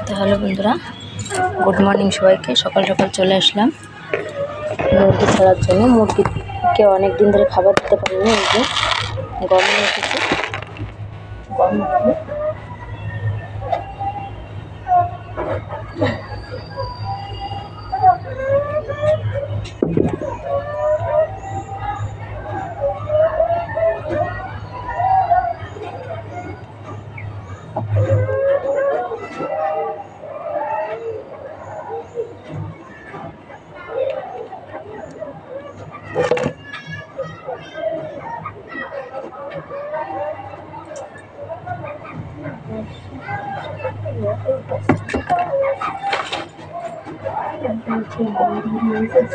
তো হ্যালো বন্ধুরা, good morning সবাইকে। সকাল সকাল চলে আসলাম মুরগি ছাড়ার জন্য। মুরগিকে অনেক দিন ধরে খাবার দিতে পারিনি। এই যে গম নিয়ে এসেছি, গম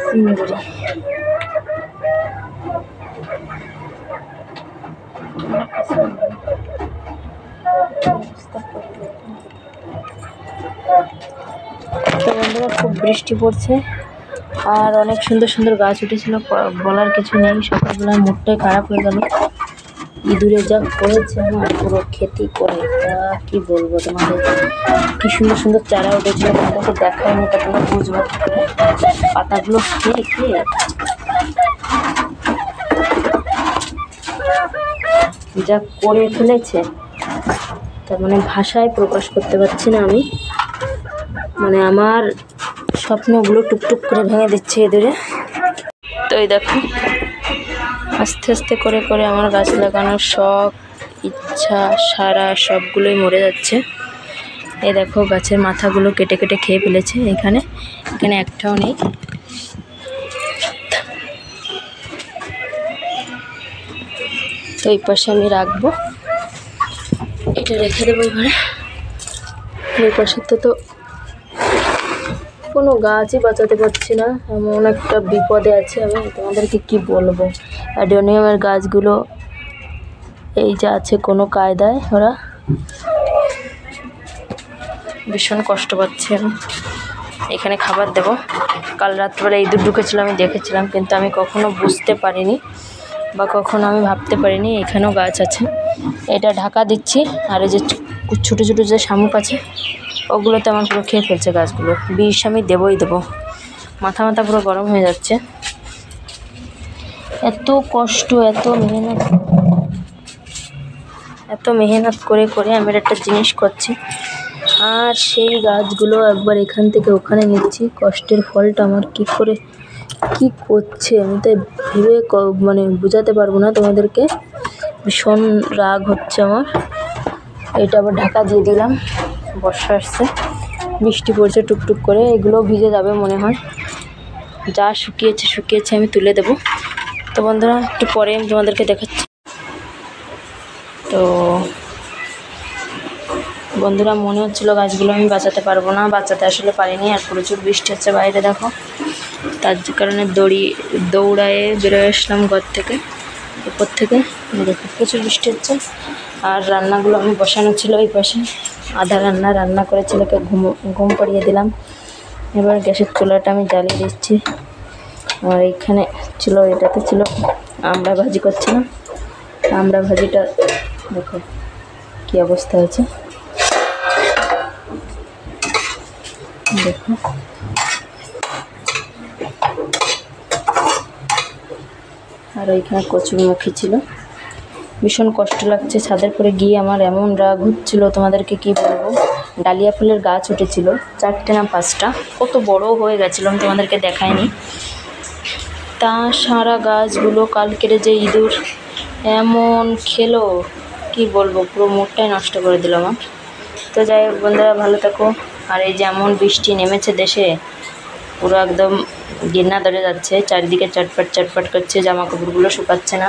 সিঙ্গুরি তো বন্ধুরা, খুব বৃষ্টি পড়ছে আর অনেক সুন্দর সুন্দর গাছ উঠেছিল, বলার কিছু নেই। সকালবেলা মুডটাই খারাপ হয়ে গেল। ইঁদুরে যা করেছে আমার পুরো ক্ষতি করে, তা কি বলবো তোমাদের। কি সুন্দর সুন্দর চারা উঠেছিল, তোমাদেরকে দেখায় না, তোমরা বুঝবো পাতাগুলো খেয়ে খেয়ে যা করে ফেলেছে, তার মানে ভাষায় প্রকাশ করতে পারছি না আমি। মানে আমার স্বপ্নগুলো টুকটুক করে ভেঙে দিচ্ছে এদের। তো এই দেখো, আস্তে আস্তে করে করে আমার গাছ লাগানোর শখ, ইচ্ছা, সারা সবগুলোই মরে যাচ্ছে। এই দেখো, গাছের মাথাগুলো কেটে কেটে খেয়ে ফেলেছে। এখানে একটাও নেই। তো এই পাশে আমি রাখবো, এটা রেখে দেবো এবারে। এই পাশে তো কোনো গাছই বাঁচাতে পারছি না, এমন একটা বিপদে আছে আমি। তোমাদেরকে কি বলবো। অ্যাডেনিয়ামের গাছগুলো এই যে আছে কোনো কায়দায়, ওরা ভীষণ কষ্ট পাচ্ছে। এখানে খাবার দেব। কাল রাত্রিবেলা ইঁদুর ঢুকেছিল, আমি দেখেছিলাম, কিন্তু আমি কখনো বুঝতে পারিনি বা কখনো আমি ভাবতে পারিনি এখানেও গাছ আছে। এটা ঢাকা দিচ্ছি। আর এই যে ছোটো ছোটো যে শামুক আছে, ওগুলোতে আমার পুরো খেয়ে ফেলছে গাছগুলো। বিষ আমি দেবই দেবো। মাথা পুরো গরম হয়ে যাচ্ছে। এত কষ্ট, এত মেহনত করে করে আমি একটা জিনিস করছি, আর সেই গাছগুলো একবার এখান থেকে ওখানে নিচ্ছি। কষ্টের ফলটা আমার কি করছে আমি তাই ভেবে মানে বোঝাতে পারবো না তোমাদেরকে। ভীষণ রাগ হচ্ছে আমার। এটা আবার ঢাকা দিয়ে দিলাম। বর্ষা আসছে, বৃষ্টি পড়ছে টুকটুক করে, এগুলো ভিজে যাবে মনে হয়। যা শুকিয়েছে আমি তুলে দেব। তো বন্ধুরা, একটু পরে আমি তোমাদেরকে দেখাচ্ছি। তো বন্ধুরা, মনে হচ্ছিলো গাছগুলো আমি বাঁচাতে পারবো না, বাঁচাতে আসলে পারিনি। আর প্রচুর বৃষ্টি হচ্ছে বাইরে, দেখো। তার কারণে দৌড়ায়ে বেরোয় আসলাম ঘর থেকে, উপর থেকে। দেখো প্রচুর বৃষ্টি হচ্ছে। আর রান্নাগুলো আমি বসানো ছিল এই পাশে, আধা রান্না করে ছেলেকে ঘুম পাড়িয়ে দিলাম। এবার গ্যাসের চুলাটা আমি জ্বালিয়ে দিচ্ছি। আর এইখানে ছিল, এটাতে ছিল আমরা ভাজি করছিলাম। আমরা ভাজিটা দেখো কী অবস্থা হয়েছে, দেখো। আর ওইখানে কচুরমুখী ছিল। ভীষণ কষ্ট লাগছে। ছাদের পরে গিয়ে আমার এমন রাগ হচ্ছিল, তোমাদেরকে কি বলবো। ডালিয়া ফুলের গাছ উঠেছিল 4টে না 5টা, কত বড় হয়ে গেছিলো, আমি তোমাদেরকে দেখাইনি। তা সারা গাছগুলো কালকের যে ইঁদুর এমন খেলো, কি বলবো, পুরো মুডটাই নষ্ট করে দিল আমার। তো যাই হোক বন্ধুরা, ভালো থাকো। আর এই যেমন বৃষ্টি নেমেছে দেশে, পুরো একদম ঘেন্না ধরে যাচ্ছে, চারিদিকে চটপট করছে, জামা কাপড়গুলো শুকাচ্ছে না,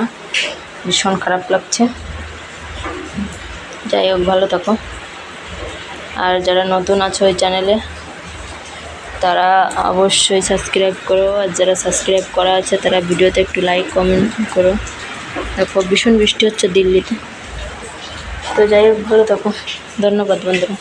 ভীষণ খারাপ লাগছে। যাই হোক, ভালো থাকো। আর যারা নতুন আছো ওই চ্যানেলে, তারা অবশ্যই সাবস্ক্রাইব করো। আর যারা সাবস্ক্রাইব করা আছে তারা ভিডিওতে একটু লাইক কমেন্ট করো। দেখো ভীষণ বৃষ্টি হচ্ছে দিল্লিতে। তো যাই হোক, ভালো থাকো। ধন্যবাদ বন্ধুরা।